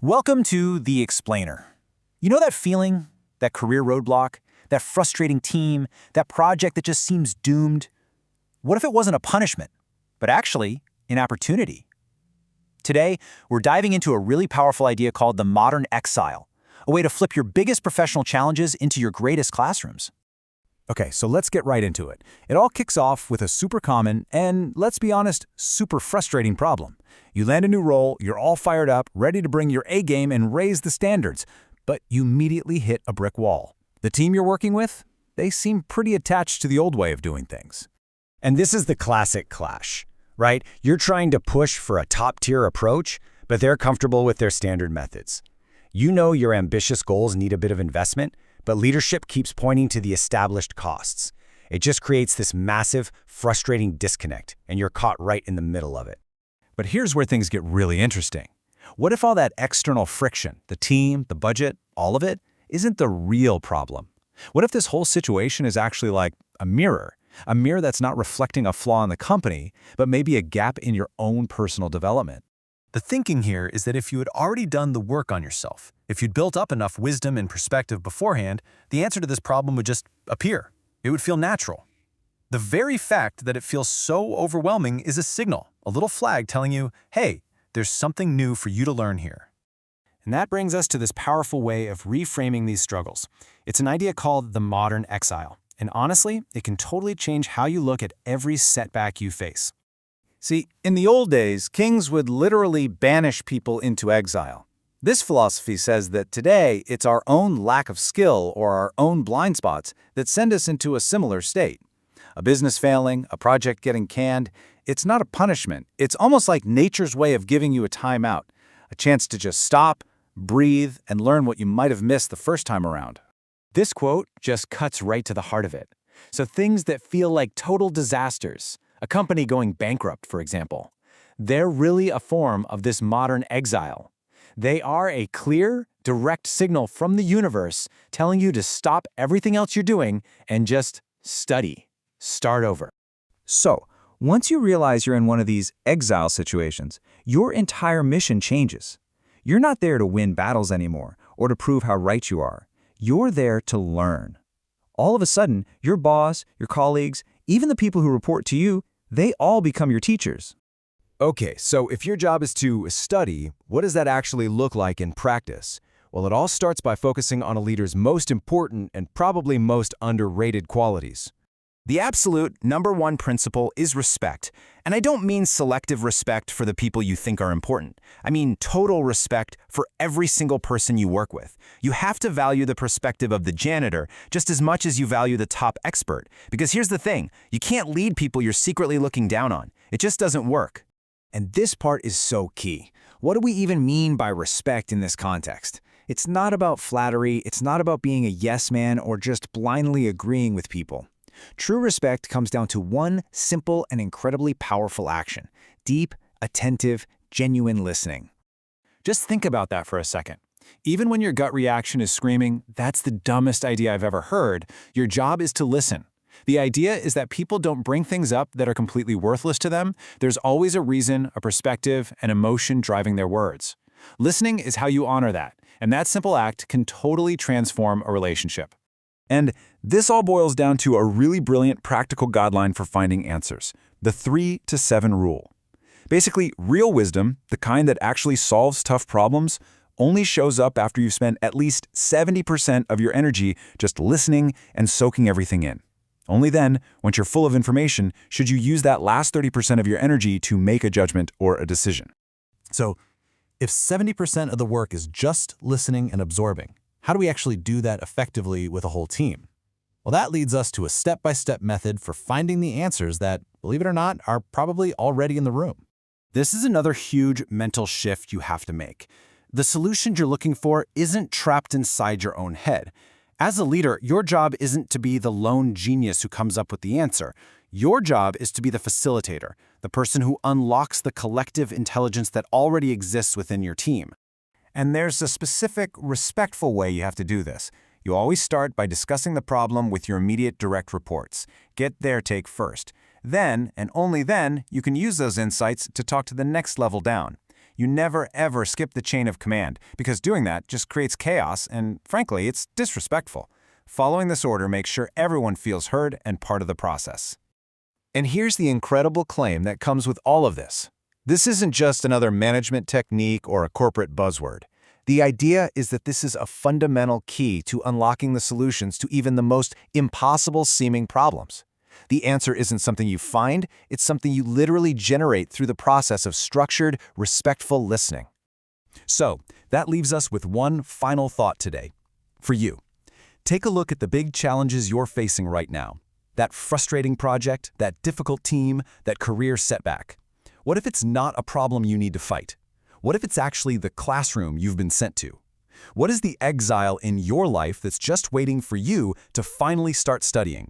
Welcome to The Explainer. You know that feeling, that career roadblock, that frustrating team, that project that just seems doomed? What if it wasn't a punishment, but actually an opportunity? Today, we're diving into a really powerful idea called the Modern Exile, a way to flip your biggest professional challenges into your greatest classrooms. Okay, so let's get right into it. It all kicks off with a super common and, let's be honest, super frustrating problem. You land a new role, you're all fired up, ready to bring your A game and raise the standards, but you immediately hit a brick wall. The team you're working with, they seem pretty attached to the old way of doing things. And this is the classic clash, right? You're trying to push for a top-tier approach, but they're comfortable with their standard methods. You know your ambitious goals need a bit of investment, but leadership keeps pointing to the established costs. It just creates this massive, frustrating disconnect, and you're caught right in the middle of it. But here's where things get really interesting. What if all that external friction, the team, the budget, all of it, isn't the real problem? What if this whole situation is actually like a mirror that's not reflecting a flaw in the company, but maybe a gap in your own personal development? The thinking here is that if you had already done the work on yourself, if you'd built up enough wisdom and perspective beforehand, the answer to this problem would just appear. It would feel natural. The very fact that it feels so overwhelming is a signal, a little flag telling you, hey, there's something new for you to learn here. And that brings us to this powerful way of reframing these struggles. It's an idea called the Modern Exile. And honestly, it can totally change how you look at every setback you face. See, in the old days, kings would literally banish people into exile. This philosophy says that today it's our own lack of skill or our own blind spots that send us into a similar state. A business failing, a project getting canned, it's not a punishment. It's almost like nature's way of giving you a timeout, a chance to just stop, breathe, and learn what you might have missed the first time around. This quote just cuts right to the heart of it. So things that feel like total disasters, a company going bankrupt, for example, they're really a form of this modern exile. They are a clear, direct signal from the universe telling you to stop everything else you're doing and just study. Start over. So, once you realize you're in one of these exile situations, your entire mission changes. You're not there to win battles anymore or to prove how right you are. You're there to learn. All of a sudden, your boss, your colleagues, even the people who report to you, they all become your teachers. Okay, so if your job is to study, what does that actually look like in practice? Well, it all starts by focusing on a leader's most important and probably most underrated qualities. The absolute #1 principle is respect. And I don't mean selective respect for the people you think are important. I mean total respect for every single person you work with. You have to value the perspective of the janitor just as much as you value the top expert. Because here's the thing, you can't lead people you're secretly looking down on. It just doesn't work. And this part is so key. What do we even mean by respect in this context? It's not about flattery, it's not about being a yes man or just blindly agreeing with people. True respect comes down to one simple and incredibly powerful action: deep, attentive, genuine listening. Just think about that for a second. Even when your gut reaction is screaming, "That's the dumbest idea I've ever heard," your job is to listen. The idea is that people don't bring things up that are completely worthless to them. There's always a reason, a perspective, an emotion driving their words. Listening is how you honor that, and that simple act can totally transform a relationship. And this all boils down to a really brilliant practical guideline for finding answers: the 3 to 7 rule. Basically, real wisdom, the kind that actually solves tough problems, only shows up after you've spent at least 70% of your energy just listening and soaking everything in. Only then, once you're full of information, should you use that last 30% of your energy to make a judgment or a decision. So, if 70% of the work is just listening and absorbing, how do we actually do that effectively with a whole team? Well, that leads us to a step-by-step method for finding the answers that, believe it or not, are probably already in the room. This is another huge mental shift you have to make. The solution you're looking for isn't trapped inside your own head. As a leader, your job isn't to be the lone genius who comes up with the answer. Your job is to be the facilitator, the person who unlocks the collective intelligence that already exists within your team. And there's a specific, respectful way you have to do this. You always start by discussing the problem with your immediate direct reports. Get their take first. Then, and only then, you can use those insights to talk to the next level down. You never ever skip the chain of command, because doing that just creates chaos and, frankly, it's disrespectful. Following this order makes sure everyone feels heard and part of the process. And here's the incredible claim that comes with all of this. This isn't just another management technique or a corporate buzzword. The idea is that this is a fundamental key to unlocking the solutions to even the most impossible-seeming problems. The answer isn't something you find, it's something you literally generate through the process of structured, respectful listening. So, that leaves us with one final thought today. For you, take a look at the big challenges you're facing right now. That frustrating project, that difficult team, that career setback. What if it's not a problem you need to fight? What if it's actually the classroom you've been sent to? What is the exile in your life that's just waiting for you to finally start studying?